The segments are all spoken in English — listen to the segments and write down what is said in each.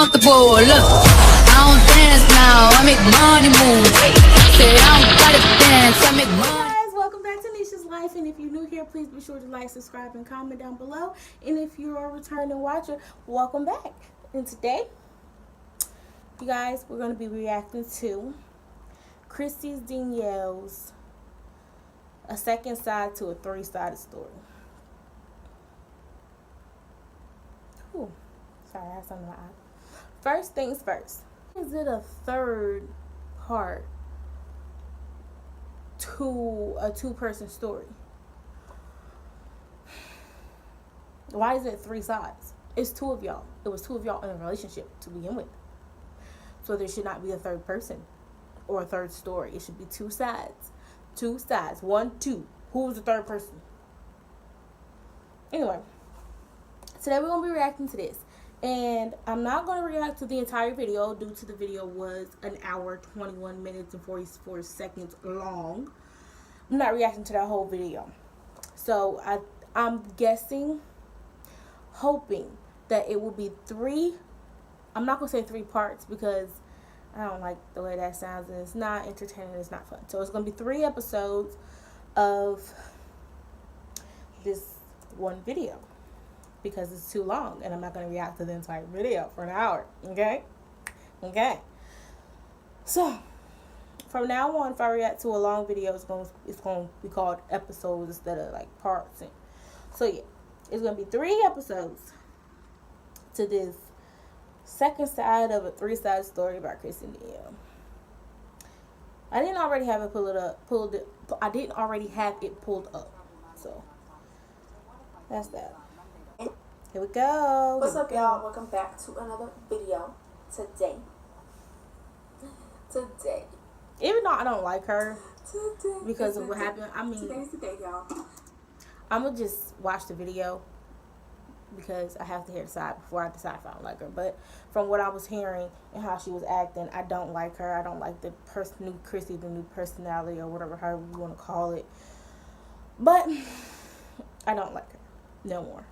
comfortable. Look, I don't dance now, I make money move. Say I don't gotta dance, I make money. Hey guys, welcome back to Nisha's Life. And if you're new here, please be sure to like, subscribe, and comment down below. And if you're a returning watcher, welcome back. And today, you guys, we're going to be reacting to Christy Danielle's A Second Side to a Three-Sided Story. Ooh, sorry, I have something in my eye. First things first. Is it a third part to a two-person story? Why is it three sides? It's two of y'all. It was two of y'all in a relationship to begin with. So there should not be a third person or a third story. It should be two sides. Two sides. 1, 2. Who's the third person? Anyway, today we're going to be reacting to this. And I'm not going to react to the entire video due to the video was an hour, 21 minutes, and 44 seconds long. I'm not reacting to that whole video. So I'm guessing, hoping that it will be three. I'm not going to say 3 parts because I don't like the way that sounds. And it's not entertaining. It's not fun. So it's going to be 3 episodes of this one video, because it's too long and I'm not going to react to the entire video for an hour. Okay? So, from now on, if I react to a long video, it's going to be called episodes instead of like parts. So, yeah. It's going to be 3 episodes to this second side of a three-sided story by Christy Danielle. I didn't already have it I didn't already have it pulled up. So, that's that. Here we go. What's up, y'all? Welcome back to another video today. Even though I don't like her because of what happened, today's the day, y'all. I'm going to just watch the video because I have to hear the side before I decide if I don't like her. But from what I was hearing and how she was acting, I don't like her. I don't like the new Christy, the new personality, or whatever, however you want to call it. But I don't like her no more.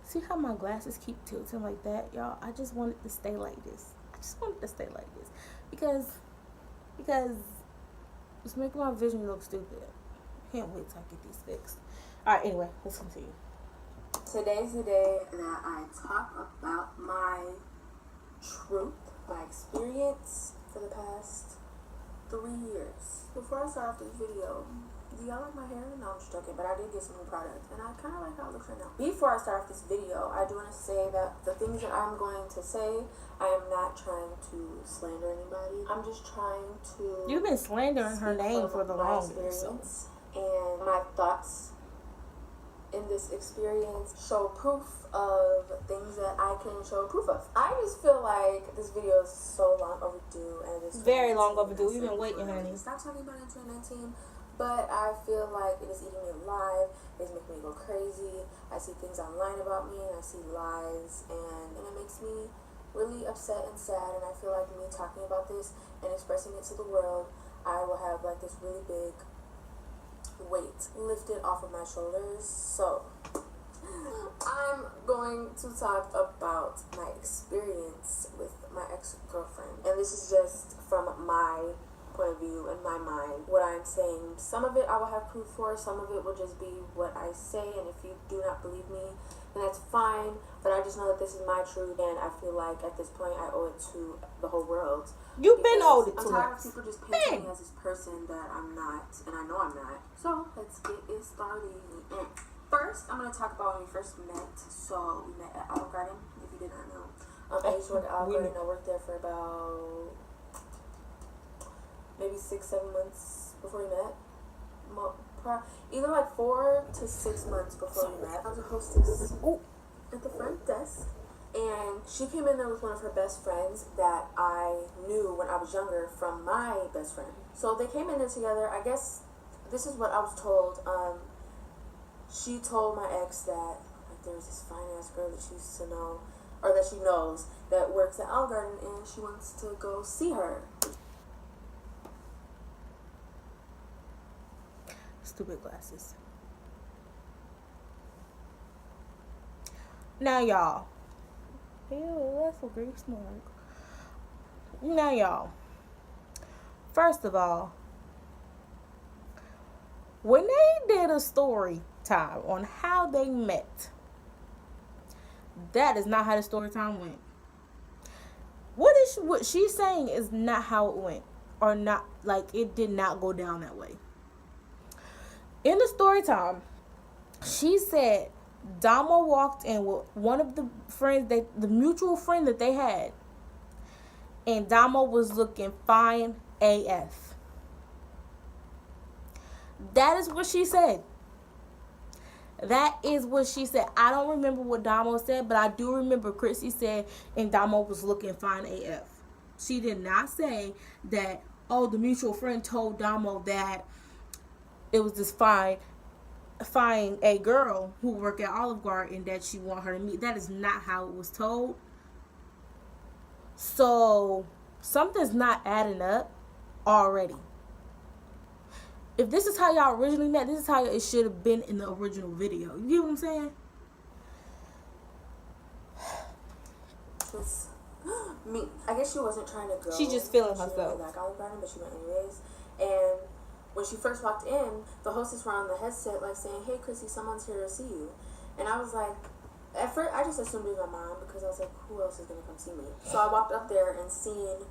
See how my glasses keep tilting like that, y'all? I just want it to stay like this. Because it's making my vision look stupid. Can't wait till I get these fixed. Alright, anyway, let's continue. Today's the day that I talk about my truth, my experience for the past 3 years. Before I start off this video, do y'all like my hair? No, I'm just joking, but I did get some new products, and I kind of like how it looks right now. Before I start off this video, I do want to say that the things that I'm going to say, I am not trying to slander anybody. I'm just trying to... You've been slandering her name for the longest. And my thoughts in this experience show proof of things that I can show proof of. I just feel like this video is so long overdue, and it's very long overdue. We've been waiting, honey. Stop talking about it in 2019. But I feel like it is eating me alive. It's making me go crazy. I see things online about me, and I see lies, and it makes me really upset and sad. And I feel like me talking about this and expressing it to the world, I will have like this really big weight lifted off of my shoulders. So I'm going to talk about my experience with my ex-girlfriend, and this is just from my point of view in my mind, what I'm saying. Some of it I will have proof for, some of it will just be what I say, and if you do not believe me, then that's fine, but I just know that this is my truth, and I feel like at this point I owe it to the whole world. You've been owed it to us. I'm tired of people just painting me as this person that I'm not, and I know I'm not. So let's get it started. First, I'm going to talk about when we first met. So we met at Olive Garden, if you did not know. I used to work at Olive Garden. I worked there for about maybe 6-7 months before we met. Either like 4 to 6 months before we met. I was a hostess at the front desk, and she came in there with one of her best friends that I knew when I was younger from my best friend. So they came in there together. I guess this is what I was told. She told my ex that like there was this fine ass girl that she used to know, or that she knows, that works at Olive Garden, and she wants to go see her. Stupid glasses. Now, y'all, Ew, that's a great smoke. Now, y'all. First of all, when they did a story time on how they met, that is not how the story time went. What she's saying is not how it went, or not, like, it did not go down that way. In the story time, she said Damo walked in with one of the friends, the mutual friend that they had, and Damo was looking fine AF. That is what she said. That is what she said. I don't remember what Damo said, but I do remember Chrissy said, and Damo was looking fine AF. She did not say that, oh, the mutual friend told Damo that it was this fine a girl who worked at Olive Garden that she wanted her to meet. That is not how it was told. So something's not adding up already. If this is how y'all originally met, this is how it should have been in the original video. You get what I'm saying? It's me. I guess she wasn't trying to go. She just feeling she herself. Didn't really like Olive Garden, but she went anyways. And when she first walked in, the hostess were on the headset, like, saying, "Hey, Chrissy, someone's here to see you." And I was like, at first, I just assumed it was my mom, because I was like, who else is going to come see me? So I walked up there and seen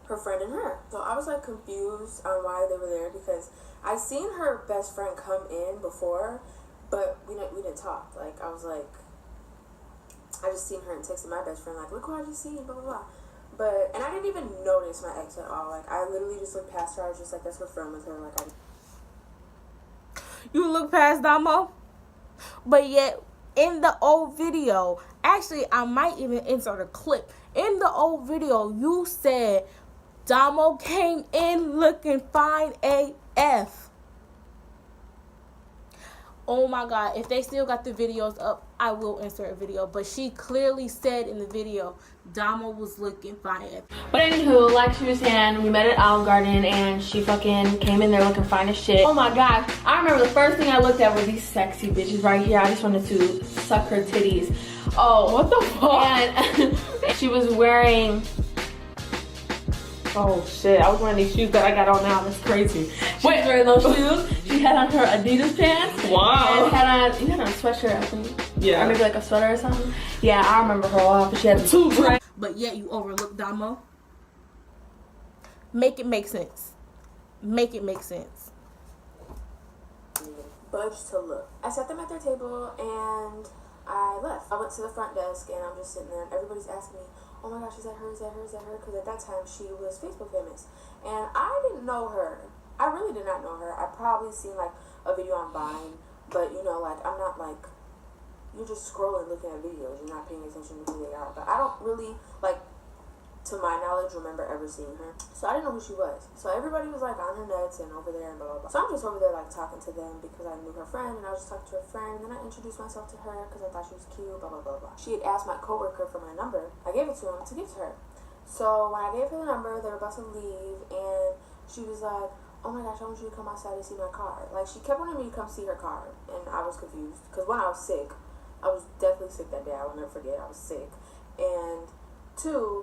her friend and her. So I was, like, confused on why they were there, because I seen her best friend come in before, but we didn't talk. Like, I was like, I just seen her and texted my best friend, like, look who I just seen, blah, blah, blah. But, and I didn't even notice my ex at all. Like, I literally just looked past her. I was just like, that's her friend with her. Like, You look past Damo? But yet, in the old video, actually, I might even insert a clip. In the old video, you said Damo came in looking fine AF. Oh my God, if they still got the videos up, I will insert a video. But she clearly said in the video, Damo was looking fine AF. But anywho, like she was saying, we met at Olive Garden and she fucking came in there looking fine as shit. Oh my gosh, I remember the first thing I looked at were these sexy bitches right here. I just wanted to suck her titties. Oh, what the fuck? And she was wearing, oh shit, I was wearing these shoes that I got on now. That's crazy. She was wearing those shoes. She had on her Adidas pants. Wow. And you had on a sweatshirt, I think. Yeah. Or maybe like a sweater or something. Yeah, I remember her all. But she had two braids. But yet you overlook Damo. Make it make sense. Make it make sense. budge to look. I sat them at their table and I left. I went to the front desk and I'm just sitting there and everybody's asking me, oh my gosh, is that her, is that her, is that her? Because at that time she was Facebook famous. And I didn't know her. I really did not know her. I probably seen like a video on Vine, but you know, like I'm not like, you're just scrolling looking at videos. You're not paying attention to who they are. But I don't really, like, to my knowledge, remember ever seeing her. So I didn't know who she was. So everybody was like on her nuts and over there and blah, blah, blah. So I'm just over there like talking to them because I knew her friend and I was just talking to her friend. And then I introduced myself to her because I thought she was cute, blah, blah, blah, blah. She had asked my coworker for my number. I gave it to him to give to her. So when I gave her the number, they were about to leave and she was like, oh my gosh, I want you to come outside and see my car. Like, she kept wanting me to come see her car. And I was confused because one, I was sick. I was definitely sick that day. I will never forget. I was sick. And two,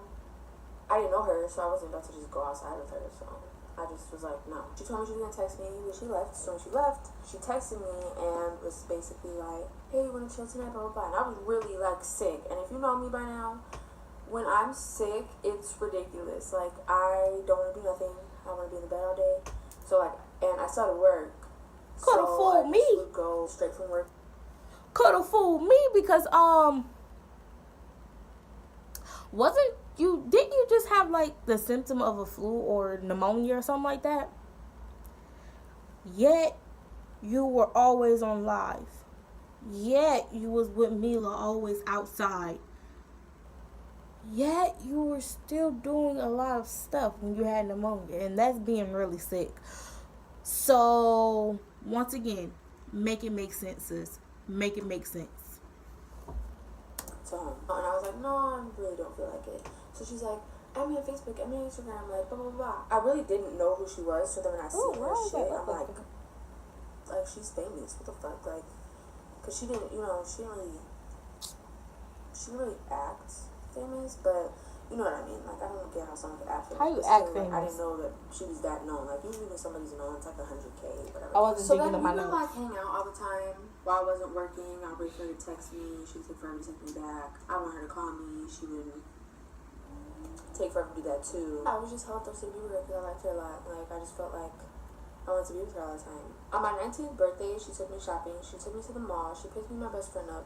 I didn't know her, so I wasn't about to just go outside with her. So I just was like, no. She told me she was going to text me when she left. So when she left, she texted me and was basically like, hey, you want to chill tonight, blah, blah, blah. And I was really, like, sick. And if you know me by now, when I'm sick, it's ridiculous. Like, I don't want to do nothing. I want to be in the bed all day. So, like, and I started work. Could've fooled me. Would go straight from work. Could've fooled me because, didn't you just have, like, the symptom of a flu or pneumonia or something like that? Yet, you were always on live. Yet, you was with Mila always outside. Yet, you were still doing a lot of stuff when you had pneumonia. And that's being really sick. So, once again, make it make sense, sis. Make it make sense. To home. And I was like, no, I really don't feel like it. So she's like, I'm on Facebook, I'm on Instagram, like, blah, blah, blah. I really didn't know who she was, so then when I see her shit, I'm like, she's famous, what the fuck, like, because she didn't really act famous, but you know what I mean. Like, I don't get how someone could act famous. How you But act still, like, I famous? didn't know that she was that known. Like, usually when somebody's known, it's like 100K, whatever. I wasn't So digging then in we my would, notes. like, hang out all the time. While I wasn't working, I'd wait for her to text me. She'd take forever to text me back. I want her to call me. She would take forever to do that, too. I was just hella thirsty to be with her because I liked her a lot. Like, I just felt like I wanted to be with her all the time. On my 19th birthday, she took me shopping. She took me to the mall. She picked me and my best friend up.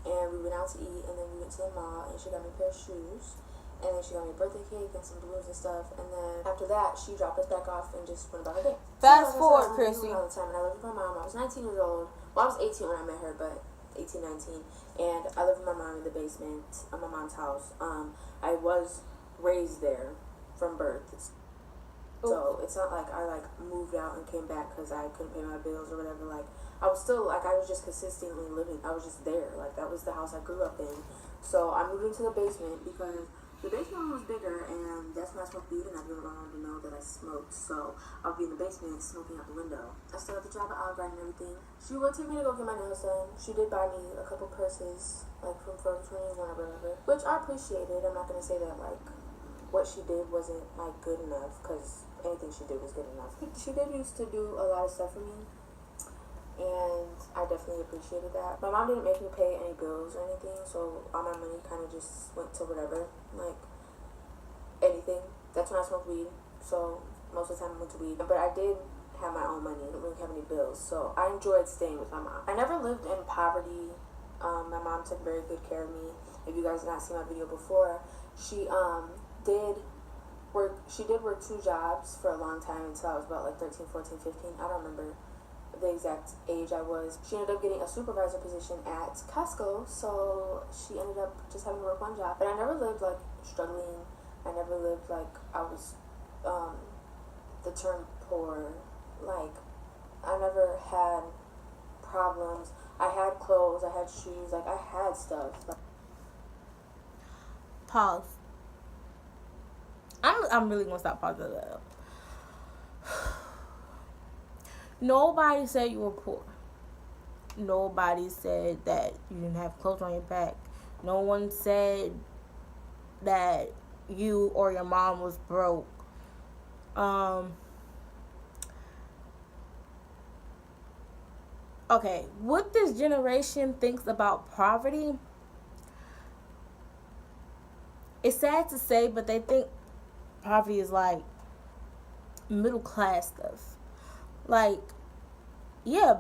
And we went out to eat, and then we went to the mall, and she got me a pair of shoes, and then she got me a birthday cake and some balloons and stuff, and then after that, she dropped us back off and just went about her day. Fast So, forward, like I said, Chrissy. all the time, and I lived with my mom. I was 19 years old. Well, I was 18 when I met her, but 18, 19, and I lived with my mom in the basement of my mom's house. I was raised there from birth. So it's not like I like moved out and came back because I couldn't pay my bills or whatever. Like, I was still like, I was just consistently living. I was just there. Like, that was the house I grew up in. So I moved into the basement because the basement was bigger, and that's when I smoked weed, and I didn't want my mom to know that I smoked. So I would be in the basement smoking out the window. I still had the job at Olive Garden and everything. She would take me to go get my nails done. She did buy me a couple purses, like from Forever 21 or whatever, which I appreciated. I'm not gonna say that like what she did wasn't like good enough, because anything she did was good enough. She did used to do a lot of stuff for me, and I definitely appreciated that. My mom didn't make me pay any bills or anything, so all my money kind of just went to whatever, like anything. That's when I smoked weed, so most of the time I went to weed. But I did have my own money. I didn't really have any bills, so I enjoyed staying with my mom. I never lived in poverty. My mom took very good care of me. If you guys did not see my video before, she did work 2 jobs for a long time until I was about like 13, 14, 15. I don't remember the exact age I was. She ended up getting a supervisor position at Costco, so she ended up just having to work 1 job. But I never lived like struggling. I never lived like I was the term poor. Like, I never had problems. I had clothes, I had shoes, like I had stuff. Pause. I'm really gonna stop pausing that. Nobody said you were poor. Nobody said that you didn't have clothes on your back. No one said that you or your mom was broke. Okay, what this generation thinks about poverty, it's sad to say, but they think poverty is like middle class stuff. Like, yeah,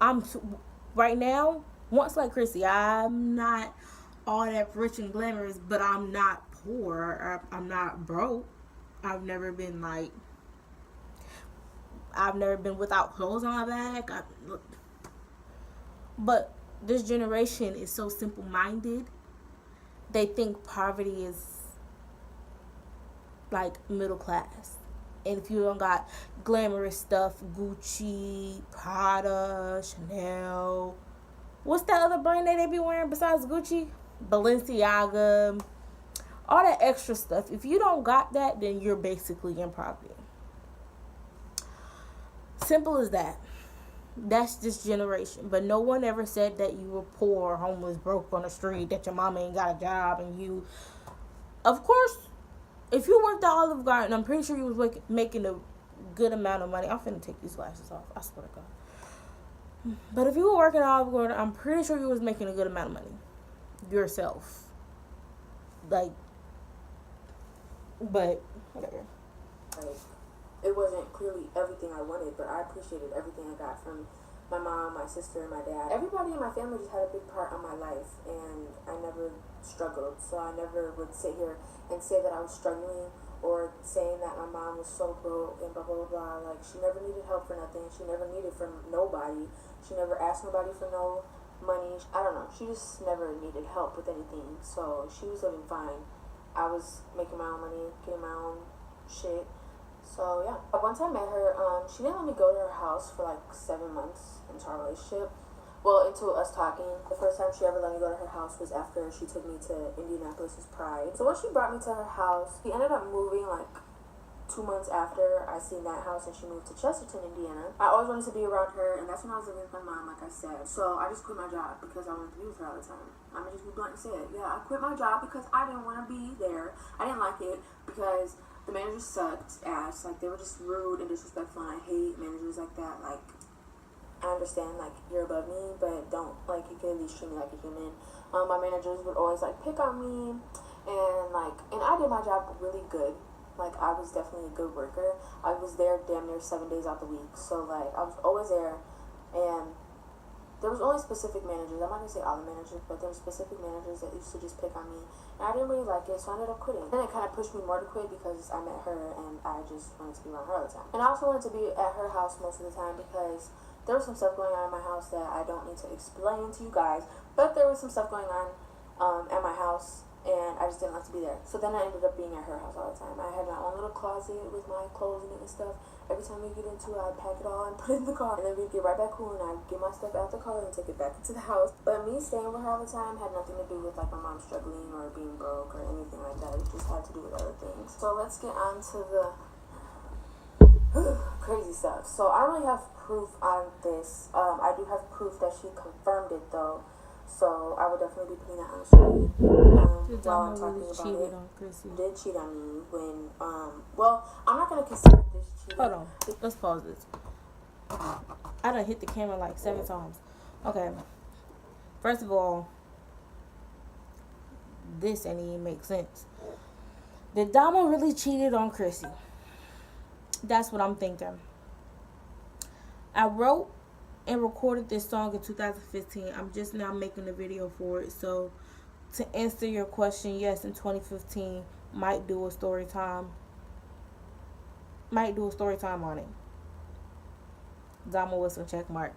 I'm right now, once like Chrissy, I'm not all that rich and glamorous, but I'm not poor. I'm not broke. I've never been without clothes on my back. But this generation is so simple-minded. They think poverty is like middle class. And if you don't got glamorous stuff, Gucci, Prada, Chanel, what's that other brand that they be wearing besides Gucci? Balenciaga, all that extra stuff. If you don't got that, then you're basically in poverty. Simple as that. That's this generation. But no one ever said that you were poor, homeless, broke on the street, that your mama ain't got a job, and you... Of course, if you worked at Olive Garden, I'm pretty sure you was making a good amount of money. I'm finna take these glasses off. I swear to God. But if you were working at Olive Garden, I'm pretty sure you was making a good amount of money. Yourself. Like... But, whatever. Like, it wasn't clearly everything I wanted, but I appreciated everything I got from my mom, my sister, and my dad. Everybody in my family just had a big part of my life, and I never struggled. So I never would sit here and say that I was struggling, or saying that my mom was so broke and blah, blah, blah, blah. Like, she never needed help for nothing. She never needed from nobody. She never asked nobody for no money. I don't know. She just never needed help with anything. So she was living fine. I was making my own money, getting my own shit. So, yeah. Once I met her, she didn't let me go to her house for like 7 months into our relationship. Well, into us talking. The first time she ever let me go to her house was after she took me to Indianapolis's Pride. So when she brought me to her house, we ended up moving like 2 months after I seen that house and she moved to Chesterton, Indiana. I always wanted to be around her, and that's when I was living with my mom, like I said. So I just quit my job because I wanted to be with her all the time. I'm gonna just be blunt and say it. Yeah, I quit my job because I didn't want to be there. I didn't like it because the managers sucked ass. Like, they were just rude and disrespectful, and I hate managers like that. Like, I understand, like, you're above me, but don't, like, you can at least treat me like a human. My managers would always, like, pick on me, and I did my job really good. Like, I was definitely a good worker. I was there damn near 7 days out the week. So, like, I was always there. And there was only specific managers. I'm not going to say all the managers, but there were specific managers that used to just pick on me. And I didn't really like it, so I ended up quitting. Then it kind of pushed me more to quit because I met her and I just wanted to be around her all the time. And I also wanted to be at her house most of the time because there was some stuff going on in my house that I don't need to explain to you guys. But there was some stuff going on at my house, and I just didn't like to be there. So then I ended up being at her house all the time. I had my own little closet with my clothes in it and stuff. Every time we get into it, I'd pack it all and put it in the car. And then we'd get right back home, and I'd get my stuff out the car and take it back into the house. But me staying with her all the time had nothing to do with, like, my mom struggling or being broke or anything like that. It just had to do with other things. So let's get on to the crazy stuff. So I don't really have proof on this. I do have proof that she confirmed it, though. So I would definitely be putting that on the screen while I'm talking about it. On Chrissy. Did cheat on me when, well, I'm not going to consider this cheating. Hold on. Let's pause this. I done hit the camera like 7 times. Okay. First of all, this ain't even make sense. Did DOMO really cheated on Chrissy? That's what I'm thinking. I wrote and recorded this song in 2015. I'm just now making a video for it. So to answer your question, yes, in 2015, might do a story time on it. DOMO with some check mark.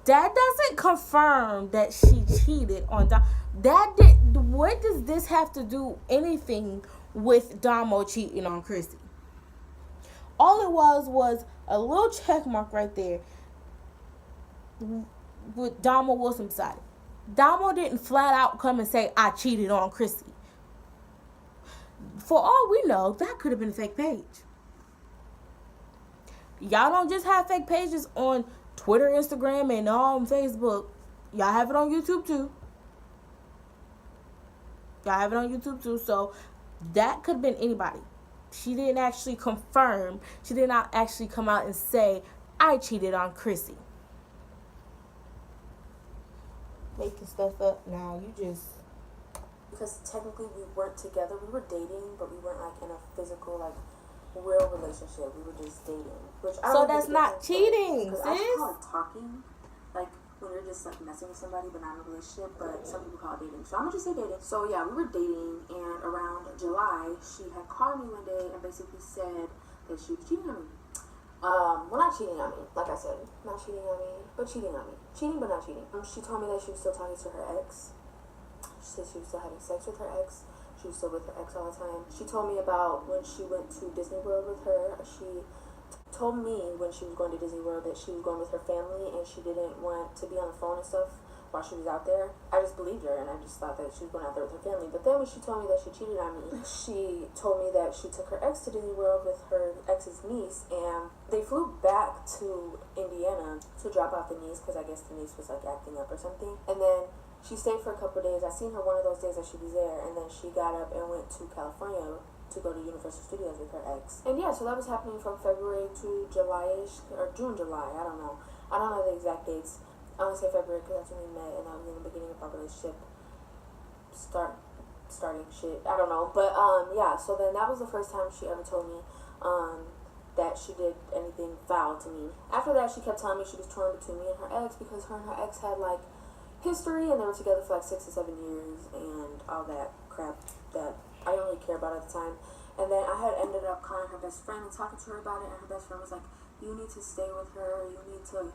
That doesn't confirm that she cheated on DOMO. What does this have to do anything with DOMO cheating on Chrissy? All it was a little check mark right there with DOMO Wilson beside it. DOMO didn't flat out come and say, I cheated on Chrissy. For all we know, that could have been a fake page. Y'all don't just have fake pages on Twitter, Instagram, and on Facebook. Y'all have it on YouTube too. So that could have been anybody. She didn't actually confirm. She did not actually come out and say, I cheated on Chrissy. Making stuff up now. You just... Because technically we weren't together. We were dating, but we weren't, like, in a physical, like, real relationship. We were just dating. Which I so that's not cheating, sis. I just call it talking. Like, when you're just, like, messing with somebody but not in a relationship. But some people call it dating. So I'm going to just say dating. So, yeah, we were dating. And around July, she had called me one day and basically said that she was cheating on me. Well, not cheating on me, like I said. Not cheating on me, but cheating on me. Cheating, but not cheating. She told me that she was still talking to her ex. She said she was still having sex with her ex. She was still with her ex all the time. She told me about when she went to Disney World with her. She told me when she was going to Disney World that she was going with her family and she didn't want to be on the phone and stuff while she was out there. I just believed her and I just thought that she was going out there with her family. But then when she told me that she cheated on me, she told me that she took her ex to Disney World with her ex's niece, and they flew back to Indiana to drop off the niece because I guess the niece was like acting up or something. And then she stayed for a couple of days. I seen her one of those days that she was there, and then she got up and went to California to go to Universal Studios with her ex. And yeah, so that was happening from February to July-ish, or June, July, I don't know the exact dates. I want to say February because that's when we met, and that was in the beginning of our relationship starting shit. I don't know, but yeah. So then that was the first time she ever told me that she did anything foul to me. After that, she kept telling me she was torn between me and her ex because her and her ex had like history, and they were together for like 6 to 7 years, and all that crap that I didn't really care about at the time. And then I had ended up calling her best friend and talking to her about it, and her best friend was like, "You need to stay with her. You need to."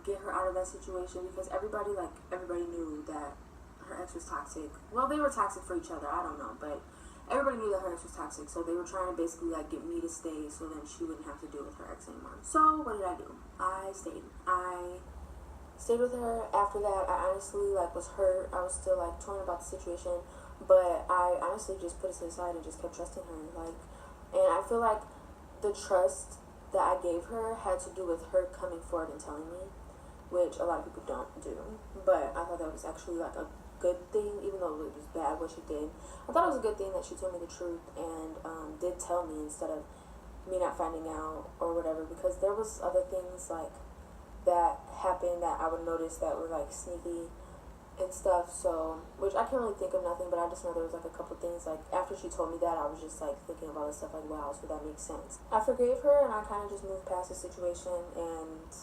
Get her out of that situation because everybody knew that her ex was toxic. Well, they were toxic for each other, I don't know, but everybody knew that her ex was toxic, so they were trying to basically like get me to stay so then she wouldn't have to deal with her ex anymore. So what did I do? I stayed with her. After that, I honestly like was hurt. I was still like torn about the situation, but I honestly just put it to the side and just kept trusting her. Like And I feel like the trust that I gave her had to do with her coming forward and telling me, which a lot of people don't do. But I thought that was actually like a good thing, even though it was bad what she did. I thought it was a good thing that she told me the truth and did tell me instead of me not finding out or whatever, because there was other things like that happened that I would notice that were like sneaky and stuff. So, which I can't really think of nothing, but I just know there was like a couple things, like after she told me that, I was just like thinking about this stuff like, wow, so that makes sense. I forgave her and I kind of just moved past the situation, and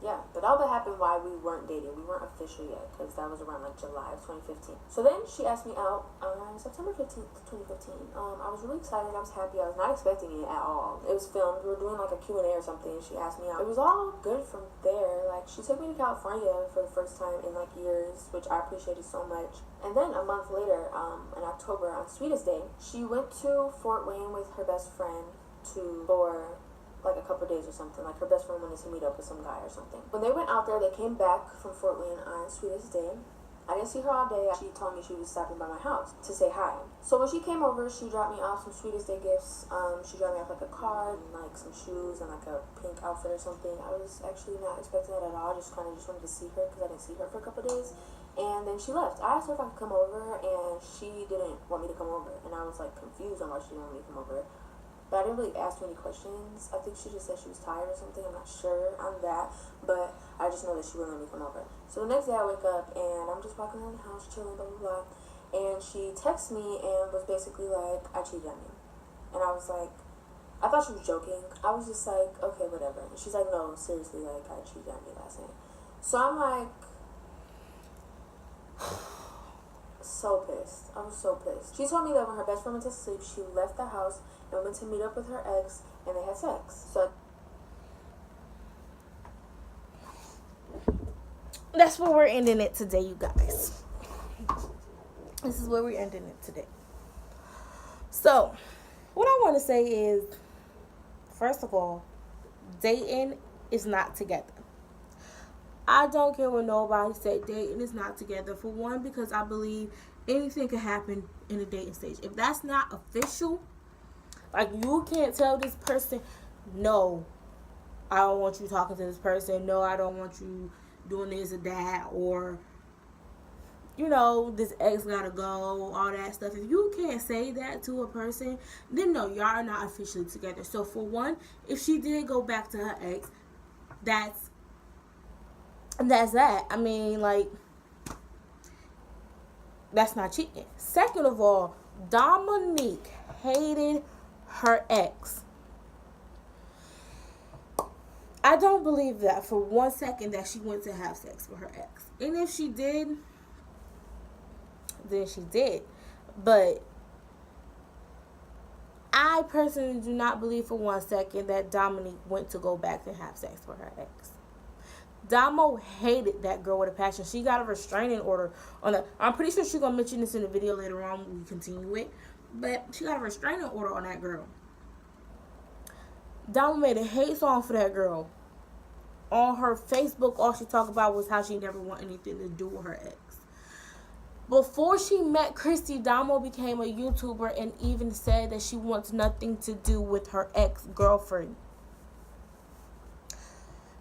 yeah, but all that happened while we weren't dating. We weren't official yet, because that was around like July of 2015. So then she asked me out on September 15th, 2015. I was really excited. I was happy. I was not expecting it at all. It was filmed. We were doing like a Q&A or something, and she asked me out. It was all good from there. Like, she took me to California for the first time in like years, which I appreciated so much. And then a month later, in October, on Sweetest Day, she went to Fort Wayne with her best friend for like a couple days or something. Like, her best friend wanted to meet up with some guy or something. When they went out there, they came back from Fort Wayne on Sweetest Day. I didn't see her all day. She told me she was stopping by my house to say hi. So when she came over, she dropped me off some Sweetest Day gifts. She dropped me off like a card and like some shoes and like a pink outfit or something. I was actually not expecting that at all. I just wanted to see her because I didn't see her for a couple days. And then she left. I asked her if I could come over, and she didn't want me to come over. And I was like confused on why she didn't want me to come over. But I didn't really ask her any questions. I think she just said she was tired or something. I'm not sure on that. But I just know that she wouldn't let me come over. So the next day I wake up and I'm just walking around the house chilling, blah, blah, blah. And she texts me and was basically like, I cheated on you. And I was like, I thought she was joking. I was just like, okay, whatever. And she's like, no, seriously, like, I cheated on you last night. So I'm like, so pissed. I was so pissed. She told me that when her best friend went to sleep, she left the house and went to meet up with her ex, and they had sex. So that's where we're ending it today, you guys. This is where we're ending it today. So, what I want to say is, first of all, dating is not together. I don't care what nobody say. Dating is not together. For one, because I believe anything can happen in the dating stage. If that's not official, like, you can't tell this person, no, I don't want you talking to this person. No, I don't want you doing this or that. Or, you know, this ex gotta go, all that stuff. If you can't say that to a person, then no, y'all are not officially together. So, for one, if she did go back to her ex, that's that. I mean, like, that's not cheating. Second of all, Dominique hated her ex. I don't believe that for 1 second that she went to have sex with her ex. And if she did, then she did. But I personally do not believe for 1 second that Dominique went to go back and have sex with her ex. DOMO hated that girl with a passion. She got a restraining order on that. I'm pretty sure she's going to mention this in the video later on when we continue it. But she got a restraining order on that girl. DOMO made a hate song for that girl. On her Facebook, all she talked about was how she never want anything to do with her ex. Before she met Christy, DOMO became a YouTuber and even said that she wants nothing to do with her ex-girlfriend.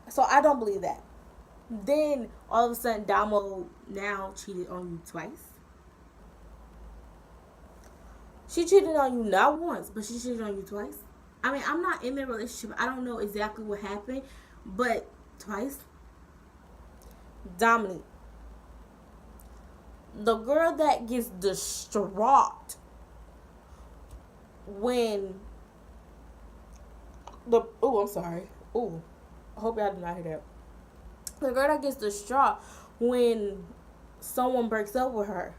So I don't believe that. Then, all of a sudden, DOMO now cheated on you twice. She cheated on you not once, but she cheated on you twice. I mean, I'm not in their relationship. I don't know exactly what happened, but twice. Dominique. The girl that gets distraught when I'm sorry. I hope y'all did not hear that. The girl that gets distraught when someone breaks up with her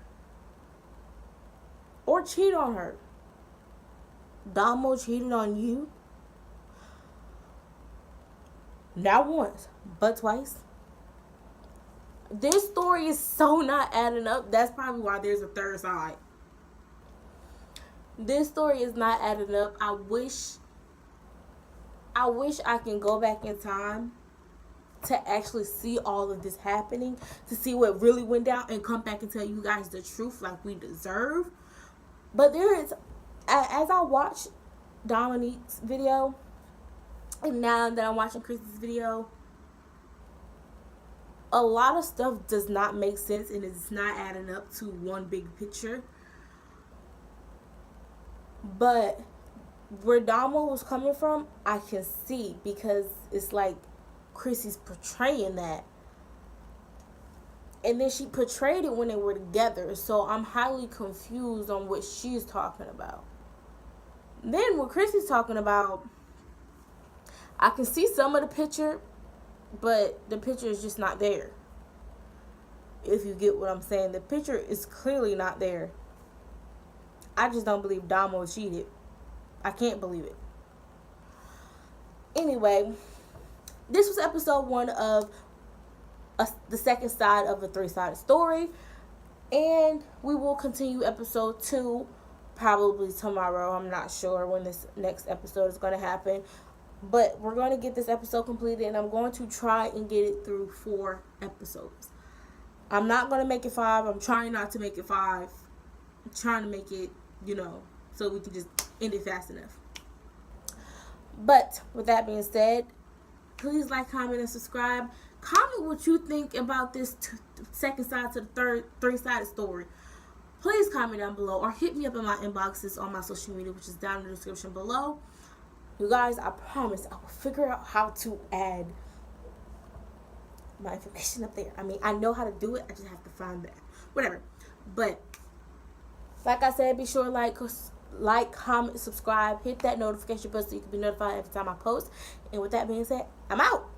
or cheat on her. DOMO cheated on you not once, but twice. This story is so not adding up. That's probably why there's a third side. This story is not adding up. I wish I can go back in time to actually see all of this happening, to see what really went down and come back and tell you guys the truth like we deserve. But there is, as I watch Dominique's video, and now that I'm watching Chris's video, a lot of stuff does not make sense and it's not adding up to one big picture. But where Domo was coming from, I can see, because it's like Chrissy's portraying that. And then she portrayed it when they were together. So I'm highly confused on what she's talking about. Then what Chrissy's talking about, I can see some of the picture, but the picture is just not there. If you get what I'm saying. The picture is clearly not there. I just don't believe Domo cheated. I can't believe it. Anyway, this was episode 1 of the second side of a 3-sided story. And we will continue episode 2 probably tomorrow. I'm not sure when this next episode is going to happen. But we're going to get this episode completed, and I'm going to try and get it through 4 episodes. I'm not going to make it 5. I'm trying not to make it 5. I'm trying to make it, so we can just end it fast enough. But with that being said, please like, comment, and subscribe. Comment what you think about this second side to the third 3-sided story. Please comment down below, or hit me up in my inboxes on my social media, which is down in the description below. You guys, I promise I will figure out how to add my information up there. I mean, I know how to do it. I just have to find that. Whatever. But like I said, be sure to like, comment, subscribe, hit that notification bell so you can be notified every time I post. And with that being said, I'm out.